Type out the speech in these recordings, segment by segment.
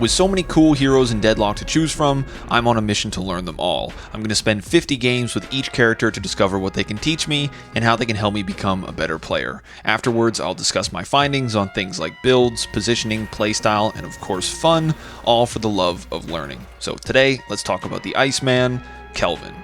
With so many cool heroes in Deadlock to choose from, I'm on a mission to learn them all. I'm going to spend 50 games with each character to discover what they can teach me and how they can help me become a better player. Afterwards, I'll discuss my findings on things like builds, positioning, playstyle, and of course fun, all for the love of learning. So today, let's talk about the Iceman, Kelvin.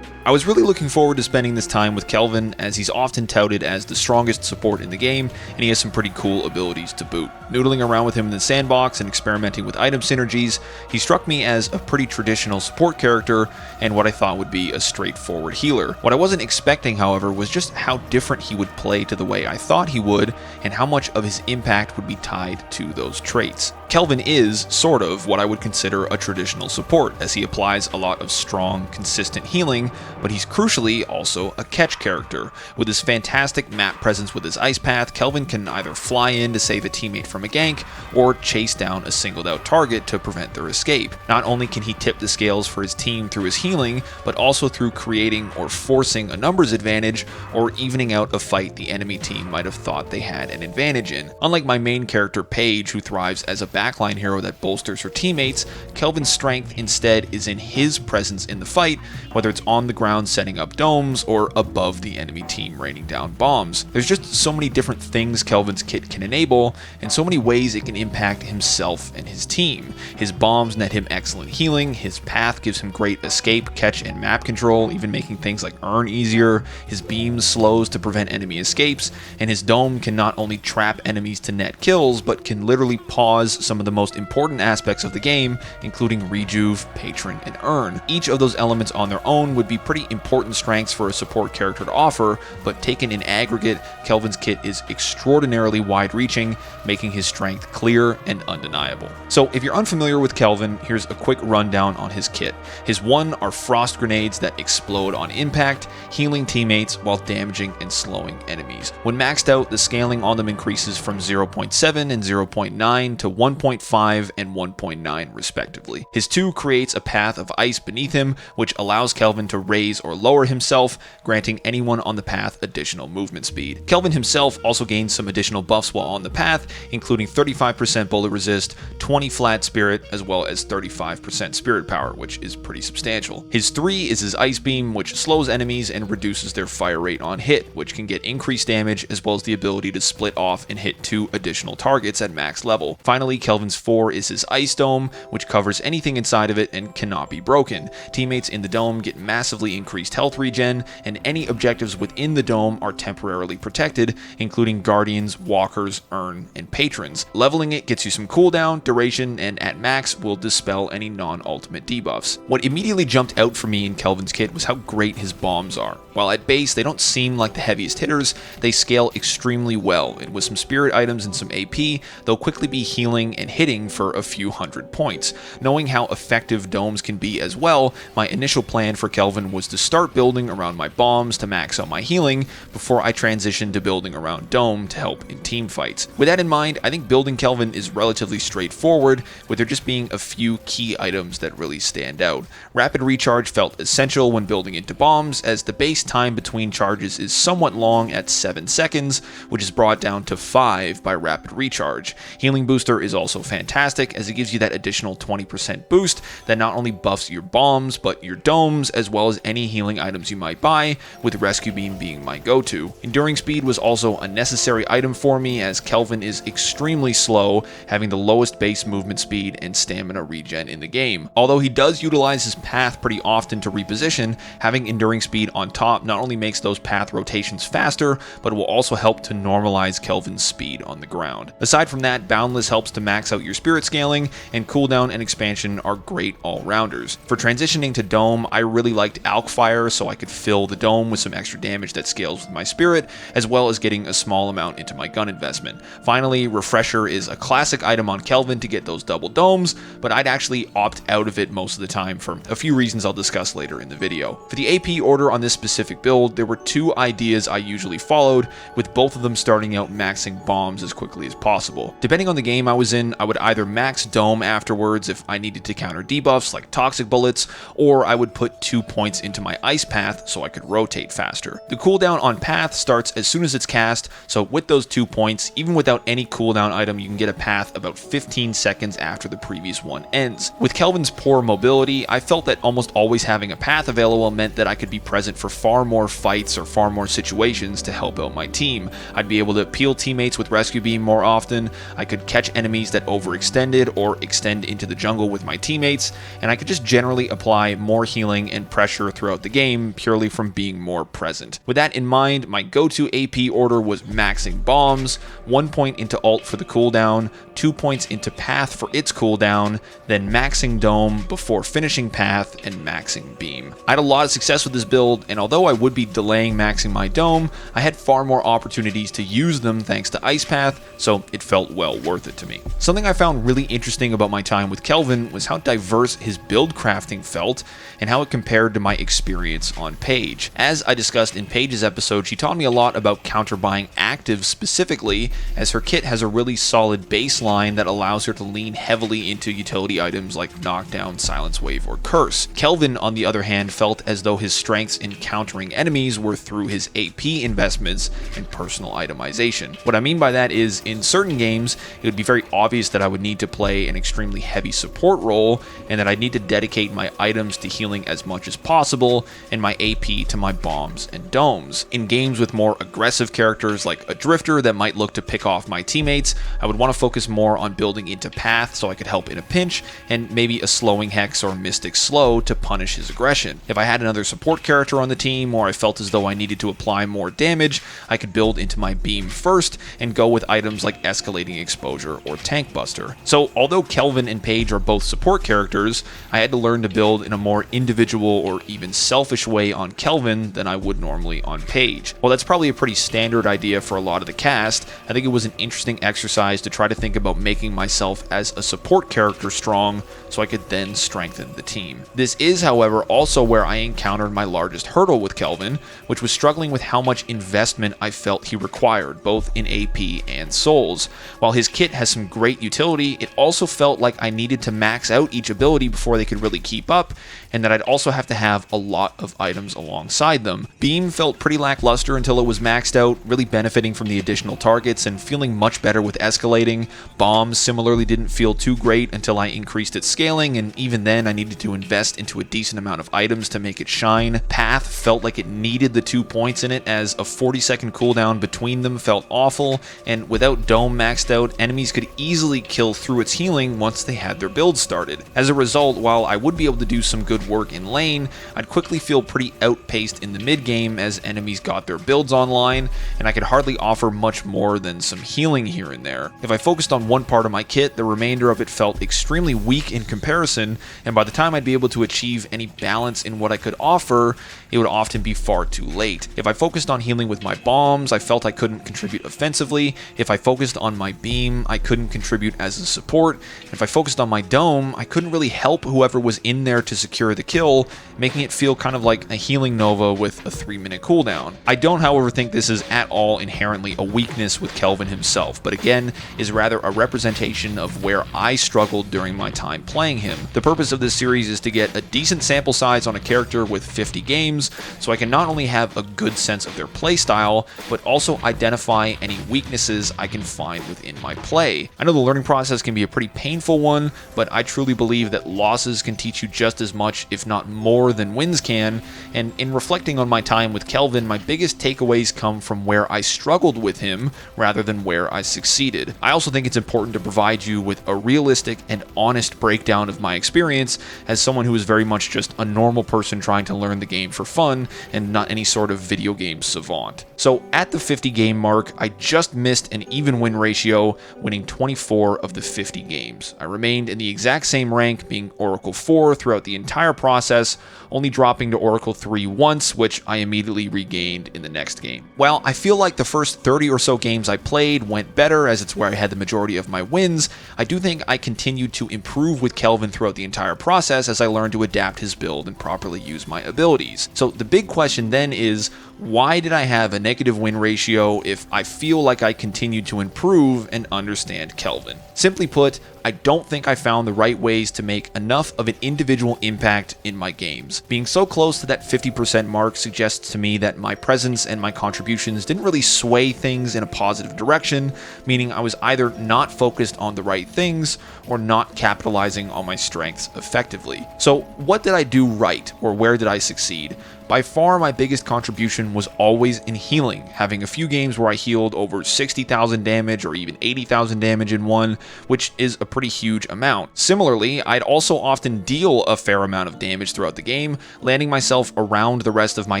I was really looking forward to spending this time with Kelvin, as he's often touted as the strongest support in the game, and he has some pretty cool abilities to boot. Noodling around with him in the sandbox and experimenting with item synergies, he struck me as a pretty traditional support character and what I thought would be a straightforward healer. What I wasn't expecting, however, was just how different he would play to the way I thought he would, and how much of his impact would be tied to those traits. Kelvin is, sort of, what I would consider a traditional support, as he applies a lot of strong, consistent healing, but he's crucially also a catch character. With his fantastic map presence with his ice path, Kelvin can either fly in to save a teammate from a gank, or chase down a singled out target to prevent their escape. Not only can he tip the scales for his team through his healing, but also through creating or forcing a numbers advantage, or evening out a fight the enemy team might have thought they had an advantage in. Unlike my main character Paige, who thrives as a backline hero that bolsters her teammates, Kelvin's strength instead is in his presence in the fight, whether it's on the ground setting up domes or above the enemy team raining down bombs. There's just so many different things Kelvin's kit can enable, and so many ways it can impact himself and his team. His bombs net him excellent healing, his path gives him great escape, catch, and map control, even making things like earn easier, his beams slows to prevent enemy escapes, and his dome can not only trap enemies to net kills, but can literally pause some of the most important aspects of the game, including rejuve, patron, and earn. Each of those elements on their own would be pretty important strengths for a support character to offer, but taken in aggregate, Kelvin's kit is extraordinarily wide-reaching, making his strength clear and undeniable. So if you're unfamiliar with Kelvin, here's a quick rundown on his kit. His 1 are frost grenades that explode on impact, healing teammates while damaging and slowing enemies. When maxed out, the scaling on them increases from 0.7 and 0.9 to 1.5 and 1.9 respectively. His 2 creates a path of ice beneath him, which allows Kelvin to raise or lower himself, granting anyone on the path additional movement speed. Kelvin himself also gains some additional buffs while on the path, including 35% bullet resist, 20 flat spirit, as well as 35% spirit power, which is pretty substantial. His 3 is his ice beam, which slows enemies and reduces their fire rate on hit, which can get increased damage, as well as the ability to split off and hit 2 additional targets at max level. Finally, Kelvin's 4 is his ice dome, which covers anything inside of it and cannot be broken. Teammates in the dome get massively increased health regen, and any objectives within the dome are temporarily protected, including guardians, walkers, earn, and patrons. Leveling it gets you some cooldown, duration, and at max will dispel any non-ultimate debuffs. What immediately jumped out for me in Kelvin's kit was how great his bombs are. While at base they don't seem like the heaviest hitters, they scale extremely well, and with some spirit items and some AP, they'll quickly be healing and hitting for a few hundred points. Knowing how effective domes can be as well, my initial plan for Kelvin was to start building around my bombs to max out my healing before I transitioned to building around dome to help in team fights. With that in mind, I think building Kelvin is relatively straightforward, with there just being a few key items that really stand out. Rapid recharge felt essential when building into bombs, as the base time between charges is somewhat long at 7 seconds, which is brought down to 5 by rapid recharge. Healing booster is also fantastic, as it gives you that additional 20% boost that not only buffs your bombs, but your domes, as well as any healing items you might buy, with rescue beam being my go-to. Enduring speed was also a necessary item for me, as Kelvin is extremely slow, having the lowest base movement speed and stamina regen in the game. Although he does utilize his path pretty often to reposition, having enduring speed on top not only makes those path rotations faster, but will also help to normalize Kelvin's speed on the ground. Aside from that, Boundless helps to max out your spirit scaling, and cooldown and expansion are great all-rounders. For transitioning to dome, I really liked Alkfire, so I could fill the dome with some extra damage that scales with my spirit, as well as getting a small amount into my gun investment. Finally, Refresher is a classic item on Kelvin to get those double domes, but I'd actually opt out of it most of the time for a few reasons I'll discuss later in the video. For the AP order on this specific build, there were 2 ideas I usually followed, with both of them starting out maxing bombs as quickly as possible. Depending on the game I was in, Kelvin, I would either max Dome afterwards if I needed to counter debuffs like toxic bullets, or I would put 2 points into my ice path so I could rotate faster. The cooldown on path starts as soon as it's cast, so with those 2 points, even without any cooldown item, you can get a path about 15 seconds after the previous one ends. With Kelvin's poor mobility, I felt that almost always having a path available meant that I could be present for far more fights or far more situations to help out my team. I'd be able to peel teammates with Rescue Beam more often, I could catch enemies that overextended or extend into the jungle with my teammates, and I could just generally apply more healing and pressure throughout the game purely from being more present. With that in mind, my go-to AP order was maxing bombs, 1 point into ult for the cooldown, 2 points into path for its cooldown, then maxing dome before finishing path and maxing beam. I had a lot of success with this build, and although I would be delaying maxing my dome, I had far more opportunities to use them thanks to ice path, so it felt well worth it to me. Something I found really interesting about my time with Kelvin was how diverse his build crafting felt and how it compared to my experience on Paige. As I discussed in Paige's episode, she taught me a lot about counter buying actives specifically, as her kit has a really solid baseline that allows her to lean heavily into utility items like Knockdown, Silence Wave, or Curse. Kelvin, on the other hand, felt as though his strengths in countering enemies were through his AP investments and personal itemization. What I mean by that is, in certain games, it would be very obvious that I would need to play an extremely heavy support role, and that I'd need to dedicate my items to healing as much as possible, and my AP to my bombs and domes. In games with more aggressive characters like a Drifter that might look to pick off my teammates, I would want to focus more on building into path so I could help in a pinch, and maybe a slowing Hex or Mystic Slow to punish his aggression. If I had another support character on the team, or I felt as though I needed to apply more damage, I could build into my beam first and go with items like Escalating Exposure or Tank Buster. So although Kelvin and Paige are both support characters, I had to learn to build in a more individual or even selfish way on Kelvin than I would normally on Paige. While that's probably a pretty standard idea for a lot of the cast, I think it was an interesting exercise to try to think about making myself as a support character strong so I could then strengthen the team. This is, however, also where I encountered my largest hurdle with Kelvin, which was struggling with how much investment I felt he required, both in AP and souls. While his kit has some great utility, it also felt like I needed to max out each ability before they could really keep up, and that I'd also have to have a lot of items alongside them. Beam felt pretty lackluster until it was maxed out, really benefiting from the additional targets and feeling much better with escalating. Bombs similarly didn't feel too great until I increased its scaling, and even then I needed to invest into a decent amount of items to make it shine. Path felt like it needed the 2 points in it, as a 40-second cooldown between them felt awful, and without Dome maxed out, enemies could easily kill through its healing once they had their build started. As a result, while I would be able to do some good work in lane, I'd quickly feel pretty outpaced in the mid game as enemies got their builds online, and I could hardly offer much more than some healing here and there. If I focused on one part of my kit, the remainder of it felt extremely weak in comparison, and by the time I'd be able to achieve any balance in what I could offer, it would often be far too late. If I focused on healing with my bombs, I felt I couldn't contribute offensively. If I focused on my beam, I couldn't contribute as a support. And if I focused on my dome, I couldn't really help whoever was in there to secure the kill, making it feel kind of like a healing Nova with a 3-minute cooldown. I don't, however, think this is at all inherently a weakness with Kelvin himself, but again, is rather a representation of where I struggled during my time playing him. The purpose of this series is to get a decent sample size on a character with 50 games, so I can not only have a good sense of their playstyle, but also identify any weaknesses I can find within my play. I know the learning process can be a pretty painful one, but I truly believe that losses can teach you just as much, if not more, than wins can, and in reflecting on my time with Kelvin, my biggest takeaways come from where I struggled with him rather than where I succeeded. I also think it's important to provide you with a realistic and honest breakdown of my experience as someone who is very much just a normal person trying to learn the game for fun and not any sort of video game savant. So at the 50 game mark, I just missed an even win ratio, winning 24 of the 50 games. I remained in the exact same rank, being Oracle 4 throughout the entire process, only dropping to Oracle 3 once, which I immediately regained in the next game. While I feel like the first 30 or so games I played went better, as it's where I had the majority of my wins, I do think I continued to improve with Kelvin throughout the entire process as I learned to adapt his build and properly use my abilities. So the big question then is, why did I have a negative win ratio if I feel like I continued to improve and understand Kelvin Kelvin. Simply put, I don't think I found the right ways to make enough of an individual impact in my games. Being so close to that 50% mark suggests to me that my presence and my contributions didn't really sway things in a positive direction, meaning I was either not focused on the right things or not capitalizing on my strengths effectively. So what did I do right, or where did I succeed? By far, my biggest contribution was always in healing, having a few games where I healed over 60,000 damage or even 80,000 damage in one, which is a pretty huge amount. Similarly, I'd also often deal a fair amount of damage throughout the game, landing myself around the rest of my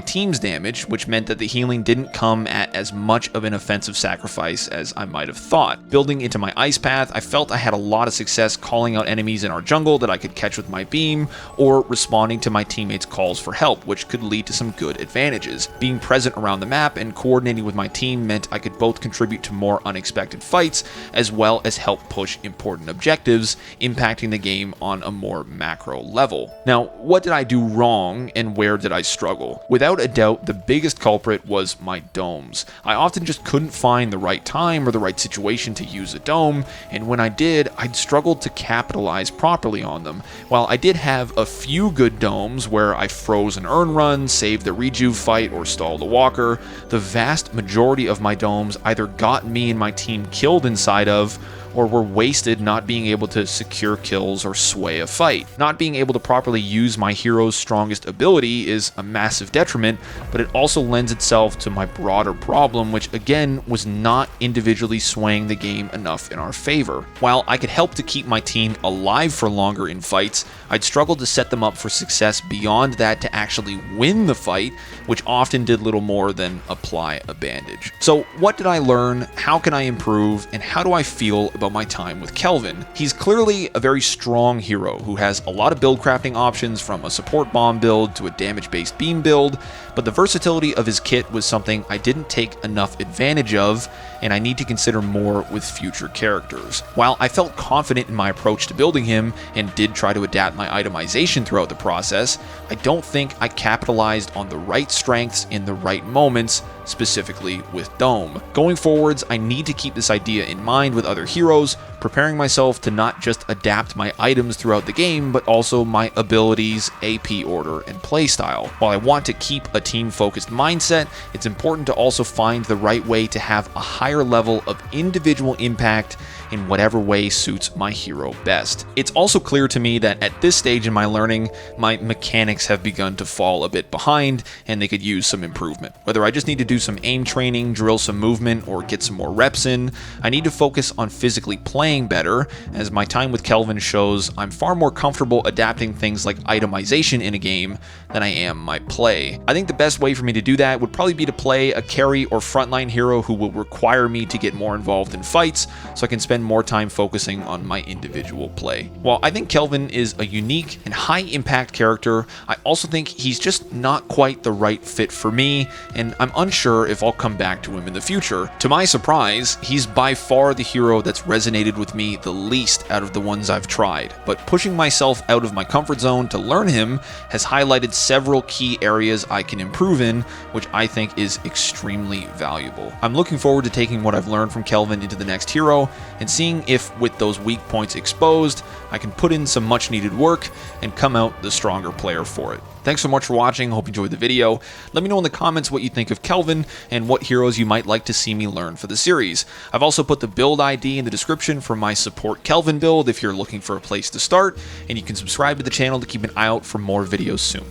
team's damage, which meant that the healing didn't come at as much of an offensive sacrifice as I might have thought. Building into my ice path, I felt I had a lot of success calling out enemies in our jungle that I could catch with my beam, or responding to my teammates' calls for help, which could lead to some good advantages. Being present around the map and coordinating with my team meant I could both contribute to more unexpected fights, as well as help push important objectives, impacting the game on a more macro level. Now, what did I do wrong and where did I struggle? Without a doubt, the biggest culprit was my domes. I often just couldn't find the right time or the right situation to use a dome, and when I did, I'd struggled to capitalize properly on them. While I did have a few good domes where I froze an earn run, saved the rejuve fight, or stalled a walker, the vast majority of my domes either got me and my team killed inside of, or were wasted not being able to secure kills or sway a fight. Not being able to properly use my hero's strongest ability is a massive detriment, but it also lends itself to my broader problem, which again was not individually swaying the game enough in our favor. While I could help to keep my team alive for longer in fights, I'd struggle to set them up for success beyond that to actually win the fight, which often did little more than apply a bandage. So what did I learn? How can I improve? And how do I feel about my time with Kelvin? He's clearly a very strong hero who has a lot of build crafting options, from a support bomb build to a damage-based beam build, but the versatility of his kit was something I didn't take enough advantage of, and I need to consider more with future characters. While I felt confident in my approach to building him and did try to adapt my itemization throughout the process, I don't think I capitalized on the right strengths in the right moments, specifically with Dome. Going forwards, I need to keep this idea in mind with other heroes, preparing myself to not just adapt my items throughout the game, but also my abilities, AP order, and playstyle. While I want to keep a team-focused mindset, it's important to also find the right way to have a higher level of individual impact in whatever way suits my hero best. It's also clear to me that at this stage in my learning, my mechanics have begun to fall a bit behind, and they could use some improvement. Whether I just need to do some aim training, drill some movement, or get some more reps in, I need to focus on physically playing better. As my time with Kelvin shows, I'm far more comfortable adapting things like itemization in a game than I am my play. I think the best way for me to do that would probably be to play a carry or frontline hero who will require me to get more involved in fights, so I can spend more time focusing on my individual play. While I think Kelvin is a unique and high impact character, I also think he's just not quite the right fit for me, and I'm unsure if I'll come back to him in the future. To my surprise, he's by far the hero that's resonated with me the least out of the ones I've tried, but pushing myself out of my comfort zone to learn him has highlighted several key areas I can improve in, which I think is extremely valuable. I'm looking forward to taking what I've learned from Kelvin into the next hero and seeing if, with those weak points exposed, I can put in some much needed work and come out the stronger player for it. Thanks so much for watching. Hope you enjoyed the video. Let me know in the comments what you think of Kelvin and what heroes you might like to see me learn for the series. I've also put the build ID in the description for my support Kelvin build if you're looking for a place to start, and you can subscribe to the channel to keep an eye out for more videos soon.